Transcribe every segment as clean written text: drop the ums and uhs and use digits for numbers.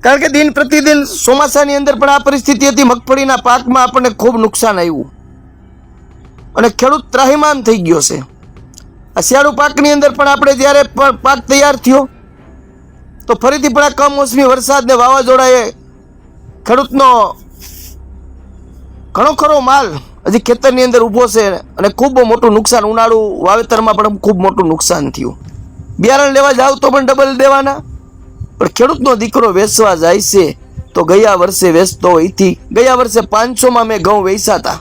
કારણ કે દિન પ્રતિદિન ચોમાસાની અંદર પણ આ પરિસ્થિતિ હતી, મગફળીના પાકમાં આપણને ખૂબ નુકસાન આવ્યું અને ખેડૂત ત્રાહિમામ થઈ ગયો છે। આ શિયાળુ પાકની અંદર પણ આપણે જ્યારે પણ પાક તૈયાર થયો તો ફરીથી પણ આ કમોસમી વરસાદ ને વાવાઝોડાએ ખેડૂતનો ઘણો ખરો માલ હજી ખેતરની અંદર ઊભો છે અને ખૂબ મોટું નુકસાન, ઉનાળુ વાવેતરમાં પણ ખૂબ મોટું નુકસાન થયું। બિયારણ લેવા જાવ તો પણ ડબલ દેવાના, પણ ખેડૂતનો દીકરો વેચવા જાય છે તો ગયા વર્ષે વેચતો હોયથી ગયા વર્ષે 500માં મેં ઘઉં વેચ્યા હતા,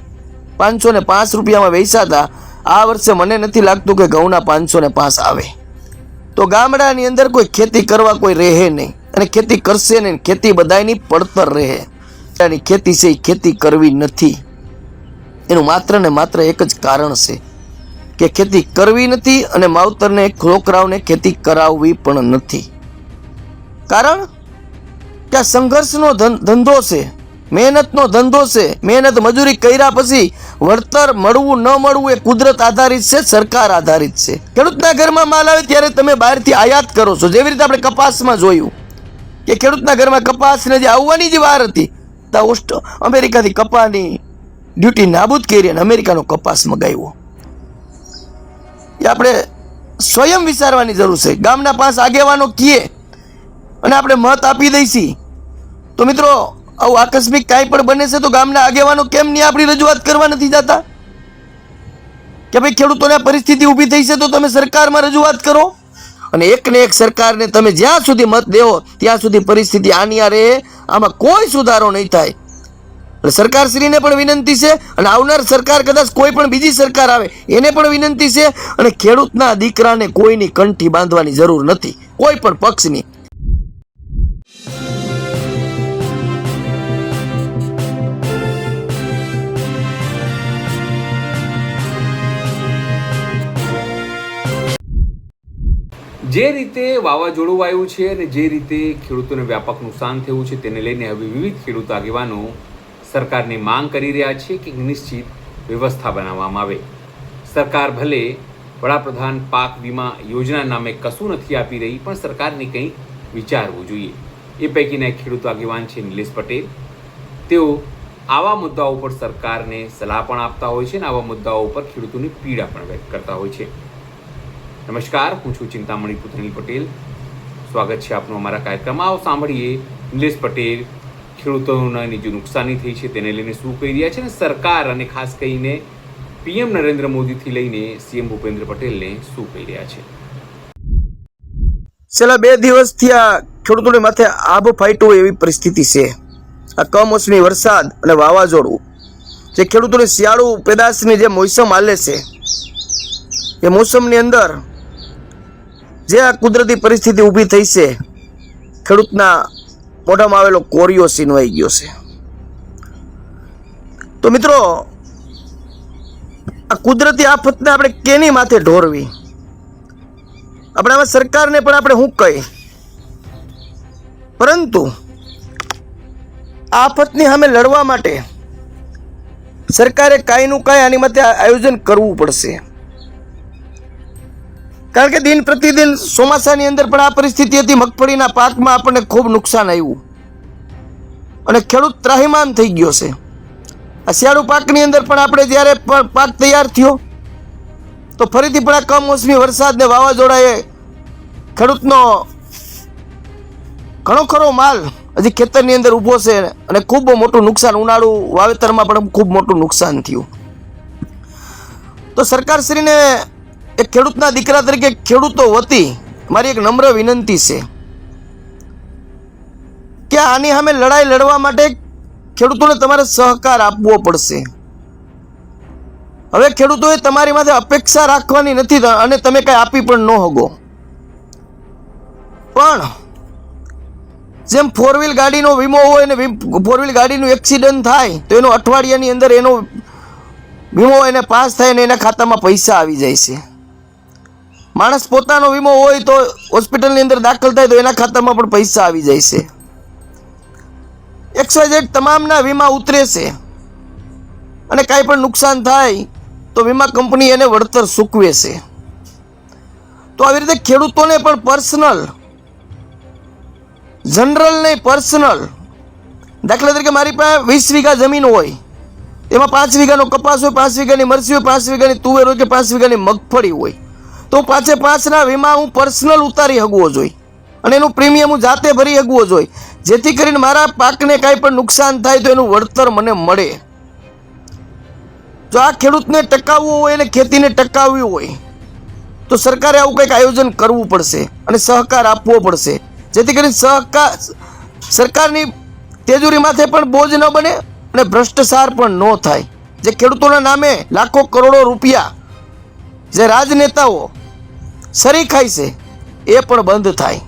505 રૂપિયામાં વેચ્યા હતા। આ વર્ષે મને નથી લાગતું કે ઘઉંના 505 આવે। તો ગામડાની અંદર કોઈ ખેતી કરવા કોઈ રહે નહીં અને ખેતી કરશે નહીં, ખેતી બધાયની પડતર રહે। એની ખેતી છે એ ખેતી કરવી નથી, એનું માત્ર ને માત્ર એક જ કારણ છે કે ખેતી કરવી નથી અને માવતરને છોકરાઓને ખેતી કરાવવી પણ નથી। કારણ કે આ સંઘર્ષનો ધંધો છે, મહેનતનો ધંધો છે। મહેનત મજૂરી કર્યા પછી વળતર મળવું ન મળવું એ કુદરત આધારિત છે, સરકાર આધારિત છે। ખેડૂતના ઘરમાં માલ આવે ત્યારે તમે બહારથી આયાત કરો છો, જેવી રીતે આપણે કપાસમાં જોયું કે ખેડૂતના ઘરમાં કપાસને જે આવવાની જે વાર હતી તો અમેરિકાથી કપાસની ડ્યુટી નાબૂદ કરી અને અમેરિકાનો કપાસ મગાવ્યો। એ આપણે સ્વયં વિચારવાની જરૂર છે। ગામના 5 આગેવાનો કીએ અને આપણે મત આપી દઈશી તો મિત્રો આવું આકસ્મિક કાંઈ પણ બને છે તો ગામના આગેવાનો કેમ નહીં આપણી રજૂઆત કરવા નથી જતા કે ભાઈ ખેડૂતોને પરિસ્થિતિ ઊભી થઈ છે તો તમે સરકારમાં રજૂઆત કરો। અને એકને એક સરકારને તમે જ્યાં સુધી મત દેવો ત્યાં સુધી પરિસ્થિતિ આની આ રહે, આમાં કોઈ સુધારો નહીં થાય। એટલે સરકારશ્રીને પણ વિનંતી છે અને આવનાર સરકાર કદાચ કોઈ પણ બીજી સરકાર આવે એને પણ વિનંતી છે અને ખેડૂતના દીકરાને કોઈની કંઠી બાંધવાની જરૂર નથી, કોઈ પણ પક્ષની। જે રીતે વાવાઝોડું આવ્યું છે અને જે રીતે ખેડૂતોને વ્યાપક નુકસાન થયું છે તેને લઈને હવે વિવિધ ખેડૂત આગેવાનો સરકારની માંગ કરી રહ્યા છે કે નિશ્ચિત વ્યવસ્થા બનાવવામાં આવે। સરકાર ભલે વડાપ્રધાન પાક વીમા યોજના નામે કશું નથી આપી રહી, પણ સરકારને કંઈ વિચારવું જોઈએ। એ પૈકીના એક ખેડૂત આગેવાન છે નિલેશ પટેલ। તેઓ આવા મુદ્દાઓ પર સરકારને સલાહ પણ આપતા હોય છે અને આવા મુદ્દાઓ પર ખેડૂતોની પીડા પણ વ્યક્ત કરતા હોય છે। નમસ્કાર, હું છું ચિંતામણી પુત્રની પટેલ, સ્વાગત છે આપનું અમારા કાર્યક્રમમાં। આવો સાંભળીએ નિલેશ પટેલ ખેડૂતોને જે નુકસાની થઈ છે તેને લઈને શું કહી રહ્યા છે અને સરકાર અને ખાસ કરીને પીએમ નરેન્દ્ર મોદીથી લઈને સીએમ ભૂપેન્દ્ર પટેલને શું કહી રહ્યા છે। છેલ્લા 2 દિવસથી આ ખેડૂતોને માથે આબ ફાટ્યું એવી પરિસ્થિતિ છે। આ કમોસમી વરસાદ અને વાવાઝોડું જે ખેડૂતોની શિયાળુ પેદાશની જે મોસમ હાલે છે એ મોસમની અંદર જે આ કુદરતી પરિસ્થિતિ ઊભી થઈ છે, ખેડૂતના મોઢામાં આવેલો કોરિયો સીનવાઈ ગયો છે। તો મિત્રો આ કુદરતી આફતને આપણે કેની માથે ઢોરવી? આપણે આમાં સરકારને પણ આપણે શું કહી, પરંતુ આફતની સામે લડવા માટે સરકારે કાંઈનું કાંઈ આની માથે આયોજન કરવું પડશે। કારણ કે દિન પ્રતિદિન ચોમાસાની અંદર પણ આ પરિસ્થિતિ હતી, મગફળીના પાકમાં આપણને ખૂબ નુકસાન આવ્યું અને ખેડૂત ત્રાહિમામ થઈ ગયો છે। આ શિયાળુ પાકની અંદર પણ આપણે જ્યારે પણ પાક તૈયાર થયો તો ફરીથી પણ આ કમોસમી વરસાદ ને વાવાઝોડાએ ખેડૂતનો ઘણો ખરો માલ હજી ખેતરની અંદર ઊભો છે અને ખૂબ મોટું નુકસાન, ઉનાળુ વાવેતરમાં પણ ખૂબ મોટું નુકસાન થયું। તો સરકારશ્રીને એક ખેડૂતના દીકરા તરીકે ખેડૂતો વતી મારી એક નમ્ર વિનંતી છે કે આની સામે લડાઈ લડવા માટે ખેડૂતોને તમારે સહકાર આપવો પડશે। હવે ખેડૂતોએ તમારી માથે અપેક્ષા રાખવાની નથી અને તમે કંઈ આપી પણ ન શકો, પણ જેમ 4 વ્હીલ ગાડીનો વીમો હોય ને 4 વ્હીલ ગાડીનું એક્સિડન્ટ થાય તો એનો અઠવાડિયાની અંદર એનો વીમો એને પાસ થાય અને એના ખાતામાં પૈસા આવી જાય છે। માણસ પોતાનો વીમો હોય તો હોસ્પિટલની અંદર દાખલ થાય તો એના ખાતામાં પણ પૈસા આવી જાય છે। XYZ તમામના વીમા ઉતરે છે અને કાંઈ પણ નુકસાન થાય તો વીમા કંપની એને વળતર ચૂકવે છે। તો આવી રીતે ખેડૂતોને પણ પર્સનલ જનરલ નહીં, પર્સનલ. દાખલા તરીકે મારી પાસે 20 વીઘા જમીન હોય, એમાં 5 વીઘાનો કપાસ હોય, 5 વીઘાની મરચી હોય, 5 વીઘાની તુવેર હોય કે 5 વીઘાની મગફળી હોય, તો 5/5ના વીમા હું પર્સનલ ઉતારી શકવો જોઈએ અને એનું પ્રીમિયમ હું જાતે ભરી શકવો જોઈએ, જેથી કરીને મારા પાકને કાંઈ પણ નુકસાન થાય તો એનું વળતર મને મળે. જો આ ખેડૂતને ટકાવવું હોય અને ખેતીને ટકાવવી હોય તો સરકારે આવું કંઈક આયોજન કરવું પડશે અને સહકાર આપવો પડશે, જેથી કરીને સરકારની તેજુરી માથે પણ બોજ ન બને અને ભ્રષ્ટાચાર પણ ન થાય. જે ખેડૂતોના નામે લાખો કરોડો રૂપિયા જે રાજનેતાઓ સરી ખાય છે એ પણ બંધ થાય.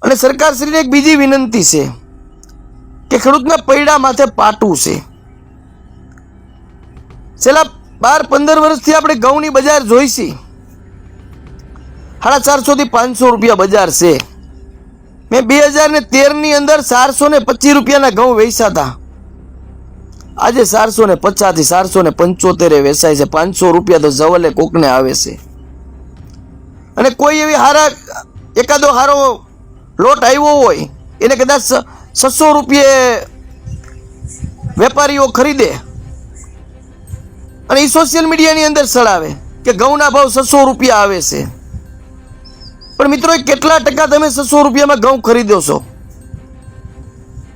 અને સરકારશ્રીને એક બીજી વિનંતી છે કે ખેડૂતના પૈડા માથે પાટું છે. છેલ્લા 12-15 વર્ષથી આપણે ઘઉંની બજાર જોઈશી, 450 થી 500 રૂપિયા બજાર છે. મેં 2013ની અંદર 425 રૂપિયાના ઘઉં વેચ્યા હતા. આજે 450 થી 475 વેચાય છે. 500 રૂપિયા તો જવલે કોકને આવે છે. અને કોઈ એવી એકાદો હારો લોટ આવ્યો હોય એને કદાચ 600 રૂપિયે વેપારીઓ ખરીદે અને એ સોશિયલ મીડિયાની અંદર ચડાવે કે ઘઉંના ભાવ 600 રૂપિયા આવે છે. પણ મિત્રો, કેટલા ટકા તમે 600 રૂપિયામાં ઘઉં ખરીદો છો?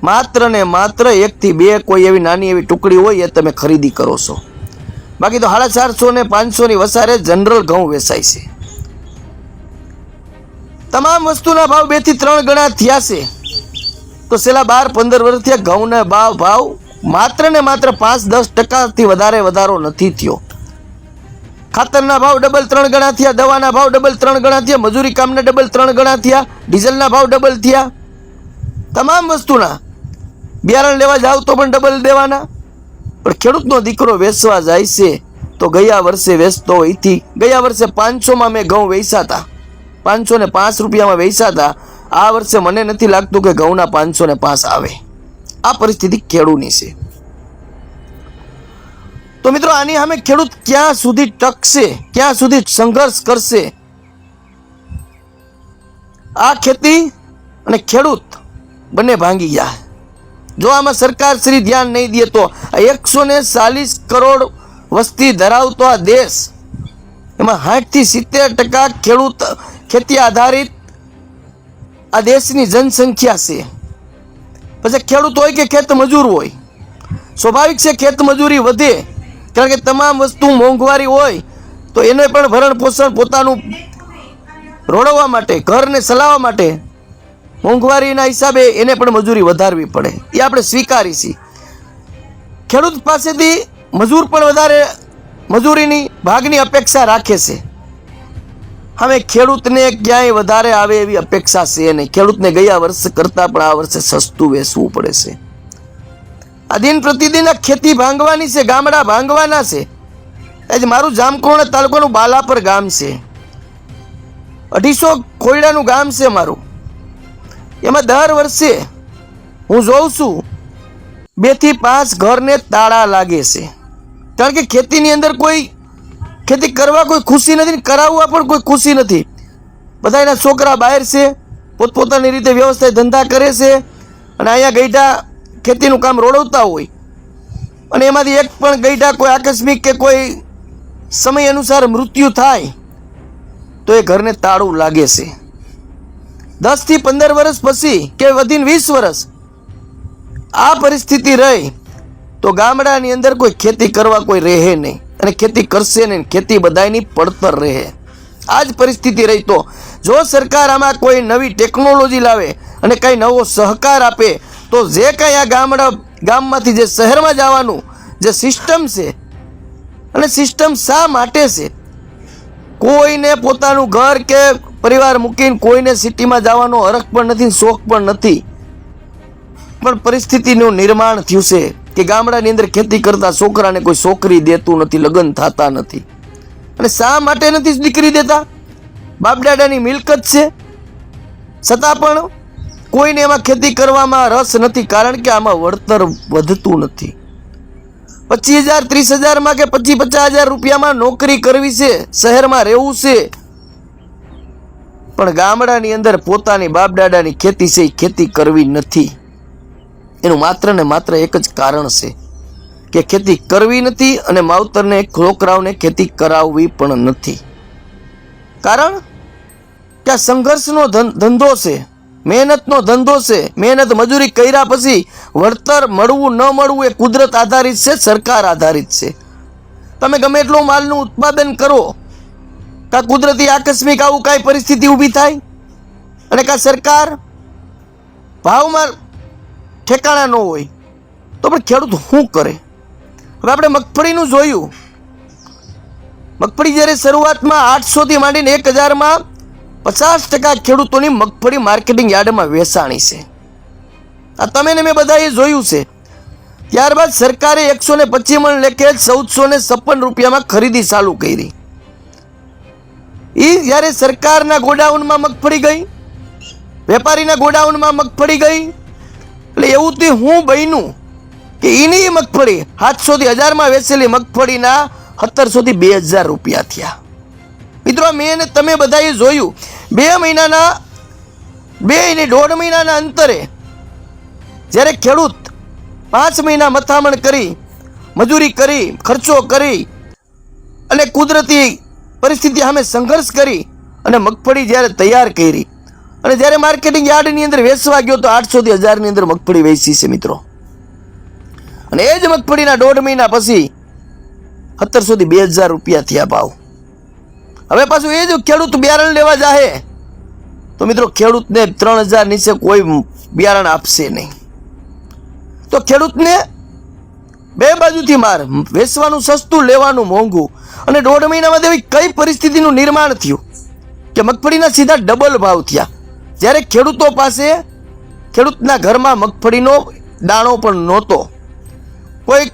માત્ર ને માત્ર 1 થી 2 કોઈ એવી નાની એવી ટુકડી હોય એ તમે ખરીદી કરો છો. બાકી તો 450 ને 500 ની વસારે જનરલ ઘઉં વેચાય છે. તમામ વસ્તુના ભાવ 2 થી 3 ગણા થયા છે. તો છેલ્લા 12-15 વર્ષથી ઘઉંના ભાવ માત્ર ને માત્ર 5-10% વધારો નથી થયો. ખાતરના ભાવ ડબલ 3 ગણા થયા, દવાના ભાવ ડબલ 3 ગણા થયા, મજૂરી કામના ડબલ 3 ગણા થયા, ડીઝલના ભાવ ડબલ થયા. તમામ વસ્તુના બિયારણ લેવા જાવ તો પણ ડબલ દેવાના. પણ ખેડૂતનો દીકરો વેચવા જાય છે તો ગયા વર્ષે વેચતો હોય એથી ગયા વર્ષે 500માં મેં ઘઉં વેચ્યા હતા, 505 રૂપિયામાં વેચ્યા હતા. આ વર્ષે મને નથી લાગતું કે ઘઉંના 505 આવે. આ પરિસ્થિતિ ખેડૂતની છે. તો મિત્રો, આની સામે ખેડૂત ક્યાં સુધી ટકશે, ક્યાં સુધી સંઘર્ષ કરશે? આ ખેતી અને ખેડૂત બંને ભાંગી ગયા. જો આમાં સરકાર શ્રી ધ્યાન નહીં દે તો 140 કરોડ વસ્તી ધરાવતો આ દેશ, એમાં 60 થી 70% ખેતી આધારિત આ દેશની જનસંખ્યા છે. પછી ખેડૂત હોય કે ખેત મજૂર હોય, સ્વાભાવિક છે ખેત મજૂરી વધે, કારણ કે તમામ વસ્તુ મોંઘવારી હોય તો એને પણ ભરણ પોષણ પોતાનું રોડવવા માટે, ઘરને ચલાવવા માટે મોંઘવારીના હિસાબે એને પણ મજૂરી વધારવી પડે. એ આપણે સ્વીકારી છીએ. ખેડૂત પાસેથી મજૂર પણ વધારે મજૂરીની ભાગની અપેક્ષા રાખે છે. હવે ખેડૂતને ક્યાંય વધારે આવે એવી અપેક્ષા છે નહીં. ખેડૂતને ગયા વર્ષ કરતાં પણ આ વર્ષે સસ્તું વેચવું પડે છે. આ દિન પ્રતિદિન આ ખેતી ભાંગવાની છે, ગામડા ભાંગવાના છે. આજે મારું જામકુણા તાલુકાનું બાલાપર ગામ છે, 250 ખોયડાનું ગામ છે મારું. એમાં દર વર્ષે હું જોઉં છું 2 થી 5 ઘરને તાળા લાગે છે. કારણ કે ખેતીની અંદર કોઈ ખેતી કરવા કોઈ ખુશી નથી, કરાવવા પણ કોઈ ખુશી નથી. બધા એના છોકરા બહાર છે, પોતપોતાની રીતે વ્યવસાય ધંધા કરે છે અને અહીંયા ગઈઢા ખેતીનું કામ રોડવતા હોય અને એમાંથી એક પણ ગઈઢા કોઈ આકસ્મિક કે કોઈ સમય અનુસાર મૃત્યુ થાય તો એ ઘરને તાળું લાગે છે. 10 થી 15 વર્ષ પછી કે વધીને 20 વર્ષ આ પરિસ્થિતિ રહી તો ગામડાની અંદર કોઈ ખેતી કરવા કોઈ રહે નહીં અને ખેતી કરશે નહીં, ખેતી બધાયની પડતર રહે. આ જ પરિસ્થિતિ રહી. તો જો સરકાર આમાં કોઈ નવી ટેકનોલોજી લાવે અને કંઈ નવો સહકાર આપે તો જે કંઈ આ ગામમાંથી જે શહેરમાં જવાનું જે સિસ્ટમ છે, અને સિસ્ટમ શા માટે છે, કોઈને પોતાનું ઘર કે પરિવાર મૂકીને કોઈને સિટીમાં જવાનો હરખ પણ નથી, શોખ પણ નથી. પણ પરિસ્થિતિનું નિર્માણ થયું છે કે ગામડાની અંદર ખેતી કરતા છોકરાને કોઈ છોકરી દેતું નથી, લગ્ન થતા નથી. અને શા માટે નથી દીકરી દેતા? બાપદાદાની મિલકત છે છતાં પણ કોઈને એમાં ખેતી કરવામાં રસ નથી, કારણ કે આમાં વળતર વધતું નથી. 25,000 30,000માં કે 25,000 રૂપિયામાં નોકરી કરવી છે, શહેરમાં રહેવું છે, પણ ગામડાની અંદર પોતાની બાપ દાદાની ખેતી છે એ ખેતી કરવી નથી. એનું માત્ર ને માત્ર એક જ કારણ છે કે ખેતી કરવી નથી અને માવતરને છોકરાઓને ખેતી કરાવવી પણ નથી. કારણ કે આ સંઘર્ષનો ધંધો છે, મહેનતનો ધંધો છે. મહેનત મજૂરી કર્યા પછી વળતર મળવું ન મળવું એ કુદરત આધારિત છે, સરકાર આધારિત છે. તમે ગમે એટલું માલનું ઉત્પાદન કરો, કા કુદરતી આકસ્મિક આવું કાંઈ પરિસ્થિતિ ઊભી થાય અને કા સરકાર ભાવમાં ઠેકાણા ન હોય તો પણ ખેડૂત શું કરે? હવે આપણે મગફળીનું જોયું. મગફળી જ્યારે શરૂઆતમાં 800 થી માંડીને 1000માં 50% ખેડૂતોની મગફળી માર્કેટિંગ યાર્ડમાં વેચાણી છે. આ તમે ને મેં બધાએ જોયું છે. ત્યારબાદ સરકારે 125 મણ લેખે 1456 રૂપિયામાં ખરીદી ચાલુ કરી. એ જ્યારે સરકારના ગોડાઉનમાં મગફળી ગઈ, વેપારીના ગોડાઉનમાં મગફળી ગઈ, એટલે એવું તે હું બન્યું કે એની મગફળી 700 થી 1000માં વેચેલી મગફળીના 1700 થી 2000 રૂપિયા થયા. મિત્રો મેં તમે બધાએ જોયું 2 મહિનાના 2 અને 1.5 મહિનાના અંતરે જ્યારે ખેડૂત 5 મહિના મથામણ કરી, મજૂરી કરી, ખર્ચો કરી અને કુદરતી પરિસ્થિતિ સામે સંઘર્ષ કરી અને મગફળી જ્યારે તૈયાર કરી અને જ્યારે માર્કેટિંગ યાર્ડની અંદર વેચવા ગયો તો 800 થી 1000ની અંદર મગફળી વેચી છે મિત્રો. અને એ જ મગફળીના 1.5 મહિના પછી 1700 થી 2000 રૂપિયા થયા ભાવ. હવે પાછું એ જ ખેડૂત બિયારણ લેવા જાહે તો મિત્રો ખેડૂતને 3000 નીચે કોઈ બિયારણ આપશે નહીં. તો ખેડૂતને બે બાજુથી માર, વેચવાનું સસ્તું, લેવાનું મોંઘું. અને 1.5 મહિનામાં એવી કઈ પરિસ્થિતિનું નિર્માણ થયું કે મગફળીના સીધા ડબલ ભાવ થયા. જ્યારે ખેડૂતો પાસે, ખેડૂતના ઘરમાં મગફળીનો દાણો પણ નહોતો. કોઈ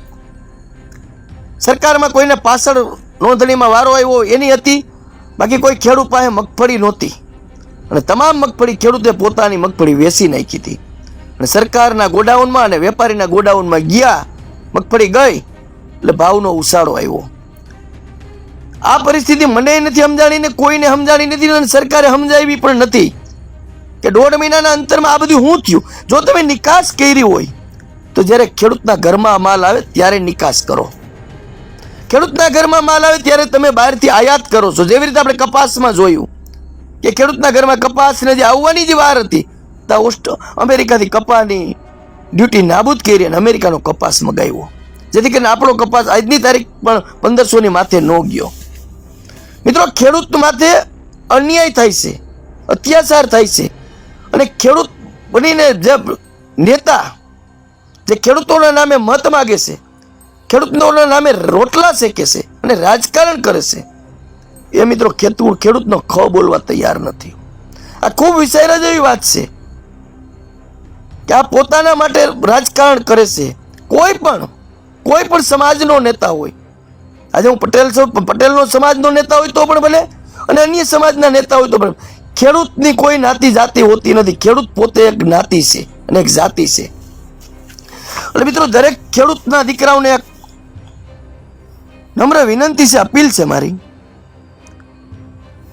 સરકારમાં કોઈને પાછળ નોંધણીમાં વારો આવ્યો એની હતી, બાકી કોઈ ખેડૂત પાસે મગફળી નહોતી. અને તમામ મગફળી ખેડૂતે પોતાની મગફળી વેચી નાખી હતી. અને સરકારના ગોડાઉનમાં અને વેપારીના ગોડાઉનમાં ગયા, મગફળી ગઈ એટલે ભાવનો ઉછાળો આવ્યો. આ પરિસ્થિતિ મને નથી સમજાણી ને કોઈને સમજાણી નથી અને સરકારે સમજાવી પણ નથી કે 1.5 મહિનાના અંતરમાં આ બધું શું થયું. જો તમે નિકાસ કરી હોય તો જ્યારે ખેડૂતના ઘરમાં માલ આવે ત્યારે નિકાસ કરો. ખેડૂતના ઘરમાં માલ આવે ત્યારે તમે બહારથી આયાત કરો છો. જેવી રીતે આપણે કપાસમાં જોયું કે ખેડૂતના ઘરમાં કપાસને જે આવવાની જે વાર હતી તો અમેરિકાથી કપાસની ડ્યુટી નાબૂદ કરી અને અમેરિકાનો કપાસ મગાવ્યો, જેથી કરીને આપણો કપાસ આજની તારીખ પણ 1500ની માથે ન ગયો. મિત્રો ખેડૂત માથે અન્યાય થાય છે, અત્યાચાર થાય છે. અને ખેડૂત બનીને જે નેતા જે ખેડૂતોના નામે મત માગે છે, ખેડૂતોના નામે રોટલા શેકે છે અને રાજકારણ કરે છે, એ મિત્રો ખેડૂતનો ખ બોલવા તૈયાર નથી. આ ખૂબ વિચાર્યા જેવી વાત છે કે આ પોતાના માટે રાજકારણ કરે છે. કોઈ પણ સમાજનો નેતા હોય, આજે હું પટેલ છું, પટેલનો સમાજનો નેતા હોય તો પણ ભલે અને અન્ય સમાજના નેતા હોય તો પણ ખેડૂતની કોઈ નાતી જાતિ હોતી નથી. ખેડૂત પોતે એક જ્ઞાતિ છે અને એક જાતિ છે. એટલે મિત્રો દરેક ખેડૂતના દીકરાઓને એક નમ્ર વિનંતી છે, અપીલ છે મારી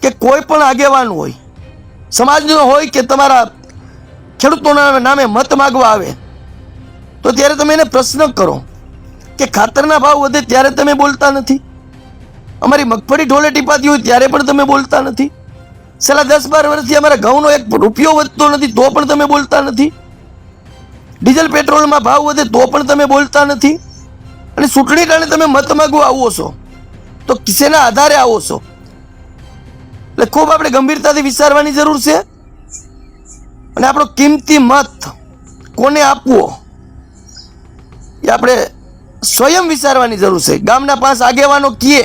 કે કોઈ પણ આગેવાન હોય, સમાજનો હોય કે તમારા ખેડૂતોના નામે મત માગવા આવે તો ત્યારે તમે એને પ્રશ્ન કરો કે ખાતરના ભાવ વધે ત્યારે તમે બોલતા નથી, અમારી મગફળી ઢોલે ટીપાતી હોય ત્યારે પણ તમે બોલતા નથી, છેલ્લા 10-12 વર્ષથી અમારા ઘઉંનો 1 રૂપિયો વધતો નથી તો પણ તમે બોલતા નથી, ડીઝલ પેટ્રોલમાં ભાવ વધે તો પણ તમે બોલતા નથી, અને ચૂંટણી ટાણે તમે મત માગવા આવો છો તો કિસેના આધારે આવો છો. એટલે ખૂબ આપણે ગંભીરતાથી વિચારવાની જરૂર છે અને આપણો કિંમતી મત કોને આપવો એ આપણે સ્વયં વિચારવાની જરૂર છે. ગામના 5 આગેવાનો કીએ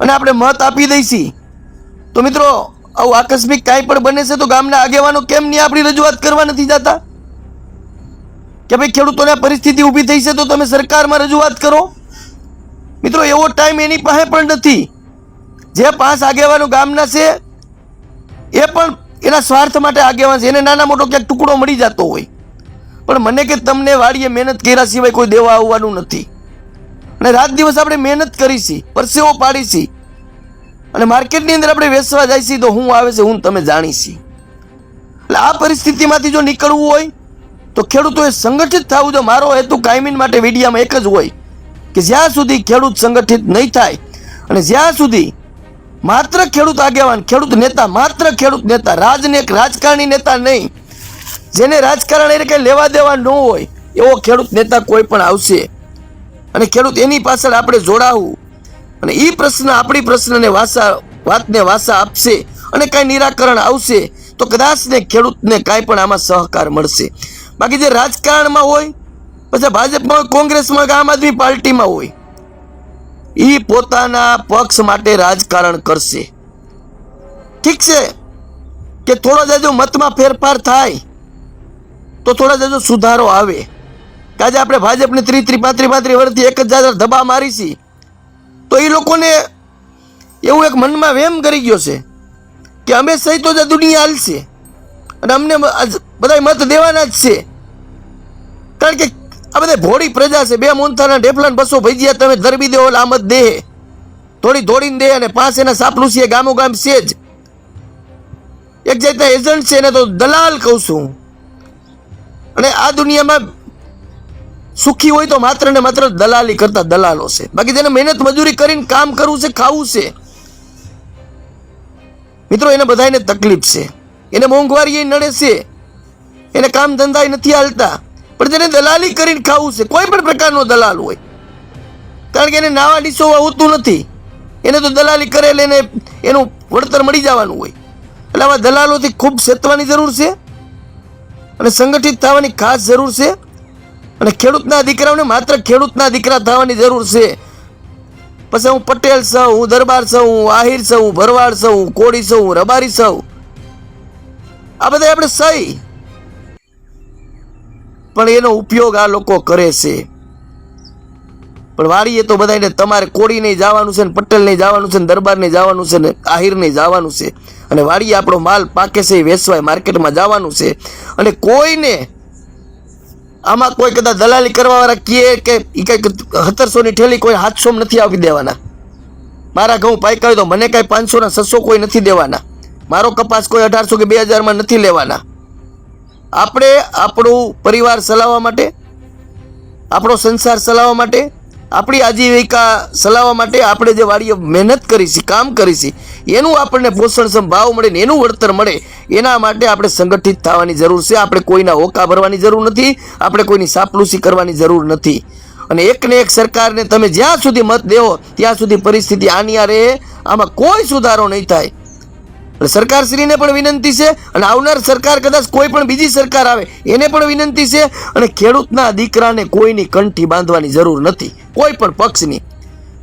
અને આપણે મત આપી દઈશી તો મિત્રો આવું આકસ્મિક કાંઈ પણ બને છે તો ગામના આગેવાનો કેમ નહીં આપણી રજૂઆત કરવા નથી જતા કે ભાઈ ખેડૂતોને પરિસ્થિતિ ઊભી થઈ છે તો તમે સરકારમાં રજૂઆત કરો. મિત્રો એવો ટાઈમ એની પાસે પણ નથી. જે 5 આગેવાનો ગામના છે એ પણ એના સ્વાર્થ માટે આગેવાન છે, એને નાના મોટો ક્યાંક ટુકડો મળી જતો હોય, પણ મને કે તમને વાડીએ મહેનત કર્યા સિવાય કોઈ દેવા આવવાનું નથી. અને રાત દિવસ આપણે મહેનત કરીશી, પરસેવો પાડીશી, અને માર્કેટની અંદર આપણે વેચવા જાય છે તો હું આવે છે હું તમે જાણી છીએ. એટલે આ પરિસ્થિતિમાંથી જો નીકળવું હોય તો ખેડૂતોએ સંગઠિત થવું. જો મારો હેતુ કાયમી માટે મીડિયામાં એક જ હોય કે જ્યાં સુધી ખેડૂત સંગઠિત નહીં થાય અને જ્યાં સુધી માત્ર ખેડૂત આગેવાન, ખેડૂત નેતા, માત્ર ખેડૂત નેતા, રાજકારણી નેતા નહીં, જેને રાજકારણ એટલે કંઈ લેવા દેવા ન હોય એવો ખેડૂત નેતા કોઈ પણ આવશે અને ખેડૂત એની પાછળ આપણે જોડાવું અને એ પ્રશ્ન આપણી પ્રશ્નને વાતને વાસા આપશે અને કાંઈ નિરાકરણ આવશે તો કદાચ ને ખેડૂતને કાંઈ પણ આમાં સહકાર મળશે. બાકી જે રાજકારણમાં હોય, પછી ભાજપમાં હોય, કોંગ્રેસમાં કે આમ આદમી પાર્ટીમાં હોય, એ પોતાના પક્ષ માટે રાજકારણ કરશે. ઠીક છે કે થોડો જાજો મતમાં ફેરફાર થાય તો થોડા જાજો સુધારો આવે. કે આજે આપણે ભાજપને 30-35 વર્ષથી એક જ જાજા ધબા મારી છે તો એ લોકોને એવું એક મનમાં વેમ કરી ગયો છે કે અમે સહી તો જ દુનિયા હાલશે અને અમને બધા મત દેવાના જ છે. કારણ કે આ બધા ભોળી પ્રજા છે. 2 મોનથાના ઢેફલાને 200 ભજીયા તમે ધરબી દો, આ મત દે, થોડી દોડીને દે અને 5 એના સાપલું ગામો ગામ છે જ. એક જાતના એજન્ટ છે એને તો દલાલ કહું છું. અને આ દુનિયામાં સુખી હોય તો માત્ર ને માત્ર દલાલી કરતા દલાલો છે. બાકી જેને મહેનત મજૂરી કરીને કામ કરવું છે, ખાવું છે, મિત્રો એને બધાને તકલીફ છે, એને મોંઘવારી નડે છે, એને કામ ધંધા નથી હાલતા, પણ જેને દલાલી કરીને ખાવું છે, કોઈ પણ પ્રકારનો દલાલ હોય, કારણ કે એને નાવા ડીસોવા હોતું નથી, એને તો દલાલી કરે એટલે એને એનું વળતર મળી જવાનું હોય. એટલે આવા દલાલોથી ખૂબ સેતવાની જરૂર છે અને સંગઠિત થવાની ખાસ જરૂર છે. અને ખેડૂતના દીકરાઓને માત્ર ખેડૂતના દીકરા થવાની જરૂર છે. પછી હું પટેલ છું, હું દરબાર છું, હું આહિર છું, હું ભરવાડ છું, હું કોળી છું, હું રબારી છું, આ બધા આપણે સહી, પણ એનો ઉપયોગ આ લોકો કરે છે. પણ વાડીએ તો બધાને તમારે કોળી નહીં જવાનું છે, ને પટેલ નહીં જવાનું છે, ને દરબાર નહીં જવાનું છે, ને આહિર નહીં જવાનું છે. અને વાડીએ આપણો માલ પાકે છે, વેચવાય માર્કેટમાં જવાનું છે. અને કોઈને આમાં કોઈ કદાચ દલાલી કરવા વાળા કહે કે એ કંઈક 1700 ની ઠેલી કોઈ 700 નથી આપી દેવાના. મારા ઘઉં પાક્યા હોય તો મને કાંઈ 500 ના 600 કોઈ નથી દેવાના. મારો કપાસ કોઈ 1800 કે 2000 માં નથી લેવાના. આપણે આપણું પરિવાર ચલાવવા માટે, આપણો સંસાર ચલાવવા માટે, આપણી આજીવિકા ચલાવવા માટે આપણે જે વાડીએ મહેનત કરી છે, કામ કરી છે, એનું આપણને પોષણક્ષમ ભાવ મળે ને એનું વળતર મળે, એના માટે આપણે સંગઠિત થવાની જરૂર છે. આપણે કોઈના હોકા ભરવાની જરૂર નથી, આપણે કોઈની સાપલુસી કરવાની જરૂર નથી. અને એકને એક સરકારને તમે જ્યાં સુધી મત દેવો ત્યાં સુધી પરિસ્થિતિ આની આ રહે, આમાં કોઈ સુધારો નહીં થાય. સરકારશ્રીને પણ વિનંતી છે અને આવનાર સરકાર કદાચ કોઈ પણ બીજી સરકાર આવે એને પણ વિનંતી છે. અને ખેડૂતના દીકરાને કોઈની કંઠી બાંધવાની જરૂર નથી, કોઈ પણ પક્ષની.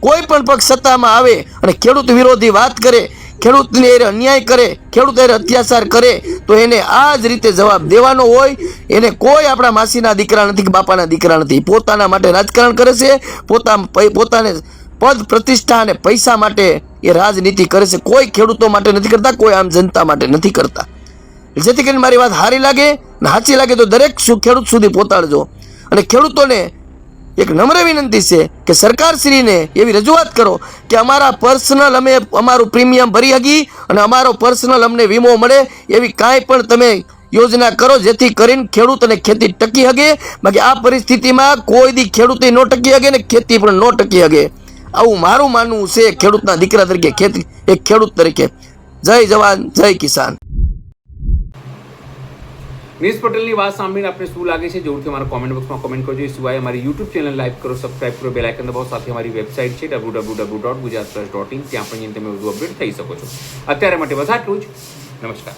કોઈ પણ પક્ષ સત્તામાં આવે અને ખેડૂત વિરોધી વાત કરે, ખેડૂતને એ અન્યાય કરે, ખેડૂત એ અત્યાચાર કરે તો એને આ જ રીતે જવાબ દેવાનો હોય. એને કોઈ આપણા માસીના દીકરા નથી કે બાપાના દીકરા નથી. પોતાના માટે રાજકારણ કરે છે, પોતાને પદ પ્રતિષ્ઠા અને પૈસા માટે એ રાજનીતિ કરે છે. કોઈ ખેડૂતો માટે નથી કરતા, કોઈ આમ જનતા માટે નથી કરતા. જેથી કરીને મારી વાત સારી લાગે ને સાચી લાગે તો દરેક ખેડૂત સુધી પહોંચાડજો. અને ખેડૂતોને એક નમ્ર વિનંતી છે કે સરકારશ્રીને એવી રજૂઆત કરો કે અમારા પર્સનલ અમે અમારું પ્રીમિયમ ભરી શકીએ અને અમારો પર્સનલ અમને વીમો મળે એવી કાંઈ પણ તમે યોજના કરો જેથી કરીને ખેડૂત અને ખેતી ટકી શકે. બાકી આ પરિસ્થિતિમાં કોઈ દી ખેડૂતે ન ટકી શકે ને ખેતી પણ ન ટકી શકે. આવું મારું માનવું છે ખેડૂતના દીકરા તરીકે, એક ખેડૂત તરીકે. જય જવાન, જય કિસાન. નિશ પટેલની વાત સાંભળીને આપણે શું લાગે છે જરૂરથી અમારા કોમેન્ટ બોક્સમાં કોમેન્ટ કરજો. એ સિવાય અમારી યુટ્યુબ ચેનલ લાઈક કરો, સબસ્ક્રાઇબ કરો, બેલ આઇકન દબાવો. સાથે અમારી વેબસાઇટ છે www.gujaratplus.in, ત્યાં પણ તમે વધુ અપડેટ થઈ શકો છો. અત્યારે માટે બસ આટલું જ. નમસ્કાર.